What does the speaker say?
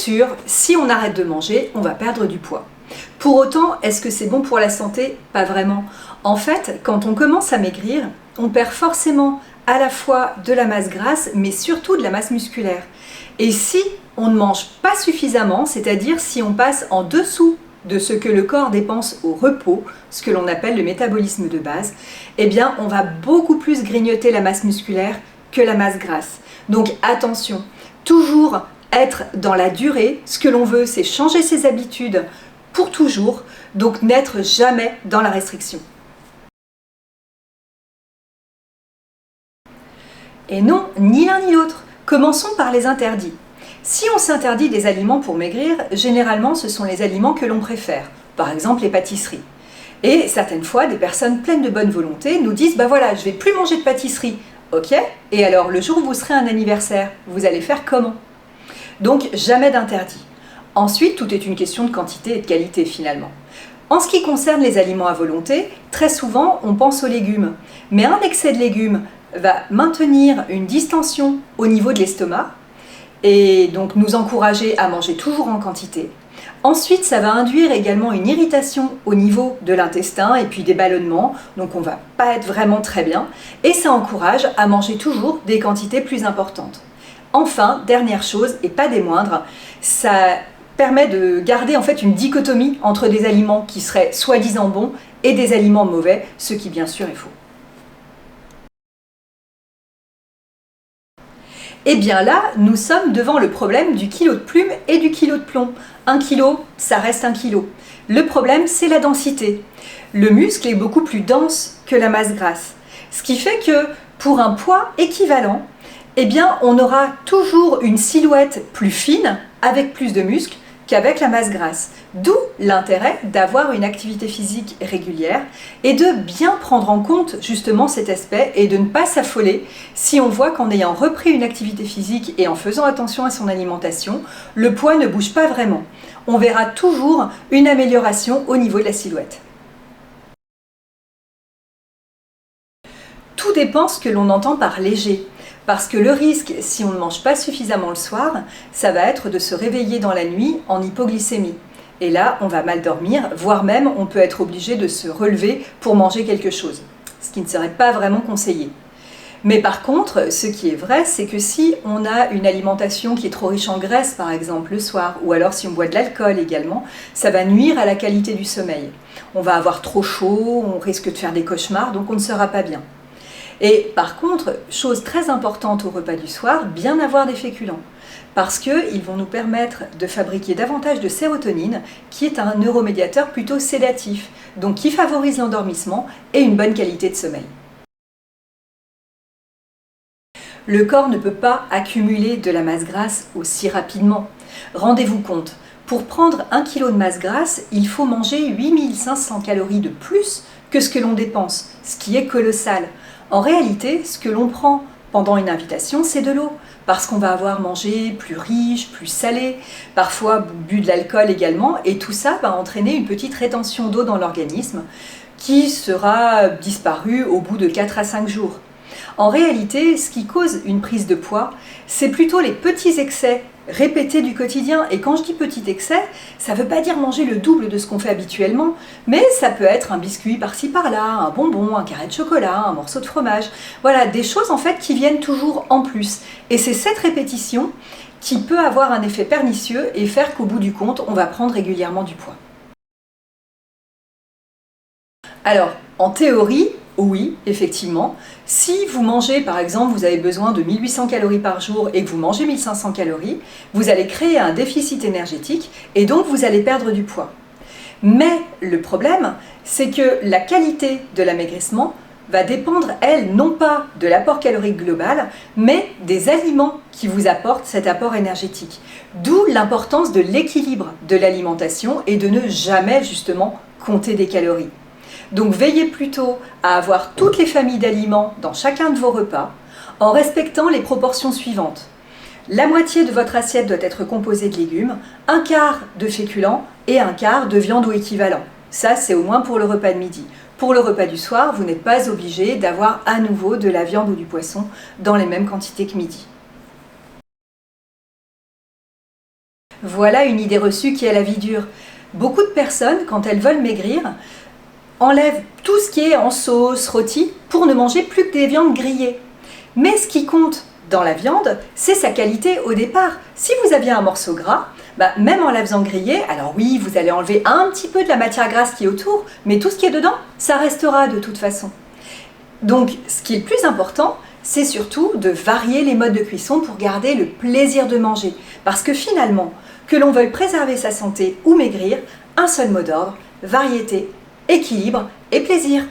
sûr, si on arrête de manger, on va perdre du poids. Pour autant, est-ce que c'est bon pour la santé? Pas vraiment. En fait, quand on commence à maigrir, on perd forcément à la fois de la masse grasse, mais surtout de la masse musculaire. Et si on ne mange pas suffisamment, c'est-à-dire si on passe en dessous de ce que le corps dépense au repos, ce que l'on appelle le métabolisme de base, eh bien on va beaucoup plus grignoter la masse musculaire que la masse grasse. Donc attention, toujours être dans la durée. Ce que l'on veut, c'est changer ses habitudes pour toujours, donc n'être jamais dans la restriction. Et non, ni l'un ni l'autre. Commençons par les interdits. Si on s'interdit des aliments pour maigrir, généralement ce sont les aliments que l'on préfère, par exemple les pâtisseries. Et certaines fois, des personnes pleines de bonne volonté nous disent « bah voilà, je vais plus manger de pâtisserie ». Ok, et alors le jour où vous serez un anniversaire, vous allez faire comment? Donc jamais d'interdit. Ensuite, tout est une question de quantité et de qualité finalement. En ce qui concerne les aliments à volonté, très souvent on pense aux légumes. Mais un excès de légumes va maintenir une distension au niveau de l'estomac et donc nous encourager à manger toujours en quantité. Ensuite, ça va induire également une irritation au niveau de l'intestin et puis des ballonnements, donc on ne va pas être vraiment très bien. Et ça encourage à manger toujours des quantités plus importantes. Enfin, dernière chose, et pas des moindres, ça permet de garder en fait une dichotomie entre des aliments qui seraient soi-disant bons et des aliments mauvais, ce qui bien sûr est faux. Et bien là, nous sommes devant le problème du kilo de plume et du kilo de plomb. 1 kilo, ça reste 1 kilo. Le problème, c'est la densité. Le muscle est beaucoup plus dense que la masse grasse. Ce qui fait que pour un poids équivalent, eh bien, on aura toujours une silhouette plus fine avec plus de muscles qu'avec la masse grasse. D'où l'intérêt d'avoir une activité physique régulière et de bien prendre en compte justement cet aspect et de ne pas s'affoler si on voit qu'en ayant repris une activité physique et en faisant attention à son alimentation, le poids ne bouge pas vraiment. On verra toujours une amélioration au niveau de la silhouette. Tout dépend ce que l'on entend par léger. Parce que le risque, si on ne mange pas suffisamment le soir, ça va être de se réveiller dans la nuit en hypoglycémie. Et là, on va mal dormir, voire même on peut être obligé de se relever pour manger quelque chose, ce qui ne serait pas vraiment conseillé. Mais par contre, ce qui est vrai, c'est que si on a une alimentation qui est trop riche en graisse, par exemple, le soir, ou alors si on boit de l'alcool également, ça va nuire à la qualité du sommeil. On va avoir trop chaud, on risque de faire des cauchemars, donc on ne sera pas bien. Et par contre, chose très importante au repas du soir, bien avoir des féculents. Parce qu'ils vont nous permettre de fabriquer davantage de sérotonine, qui est un neuromédiateur plutôt sédatif, donc qui favorise l'endormissement et une bonne qualité de sommeil. Le corps ne peut pas accumuler de la masse grasse aussi rapidement. Rendez-vous compte, pour prendre 1 kg de masse grasse, il faut manger 8500 calories de plus que ce que l'on dépense, ce qui est colossal. En réalité, ce que l'on prend pendant une invitation, c'est de l'eau, parce qu'on va avoir mangé plus riche, plus salé, parfois bu de l'alcool également, et tout ça va entraîner une petite rétention d'eau dans l'organisme qui sera disparue au bout de 4 à 5 jours. En réalité, ce qui cause une prise de poids, c'est plutôt les petits excès répétés du quotidien. Et quand je dis petit excès, ça ne veut pas dire manger le double de ce qu'on fait habituellement, mais ça peut être un biscuit par-ci par-là, un bonbon, un carré de chocolat, un morceau de fromage. Voilà, des choses en fait qui viennent toujours en plus. Et c'est cette répétition qui peut avoir un effet pernicieux et faire qu'au bout du compte, on va prendre régulièrement du poids. Alors, en théorie, oui, effectivement. Si vous mangez, par exemple, vous avez besoin de 1800 calories par jour et que vous mangez 1500 calories, vous allez créer un déficit énergétique et donc vous allez perdre du poids. Mais le problème, c'est que la qualité de l'amaigrissement va dépendre, elle, non pas de l'apport calorique global, mais des aliments qui vous apportent cet apport énergétique. D'où l'importance de l'équilibre de l'alimentation et de ne jamais, justement, compter des calories. Donc veillez plutôt à avoir toutes les familles d'aliments dans chacun de vos repas en respectant les proportions suivantes. La moitié de votre assiette doit être composée de légumes, un quart de féculents et un quart de viande ou équivalent. Ça, c'est au moins pour le repas de midi. Pour le repas du soir, vous n'êtes pas obligé d'avoir à nouveau de la viande ou du poisson dans les mêmes quantités que midi. Voilà. Voilà une idée reçue qui a la vie dure. Beaucoup de personnes, quand elles veulent maigrir, enlèvent tout ce qui est en sauce, rôti, pour ne manger plus que des viandes grillées. Mais ce qui compte dans la viande, c'est sa qualité au départ. Si vous aviez un morceau gras, même en la faisant griller, alors oui, vous allez enlever un petit peu de la matière grasse qui est autour, mais tout ce qui est dedans, ça restera de toute façon. Donc, ce qui est le plus important, c'est surtout de varier les modes de cuisson pour garder le plaisir de manger. Parce que finalement, que l'on veuille préserver sa santé ou maigrir, un seul mot d'ordre, variété, équilibre et plaisir.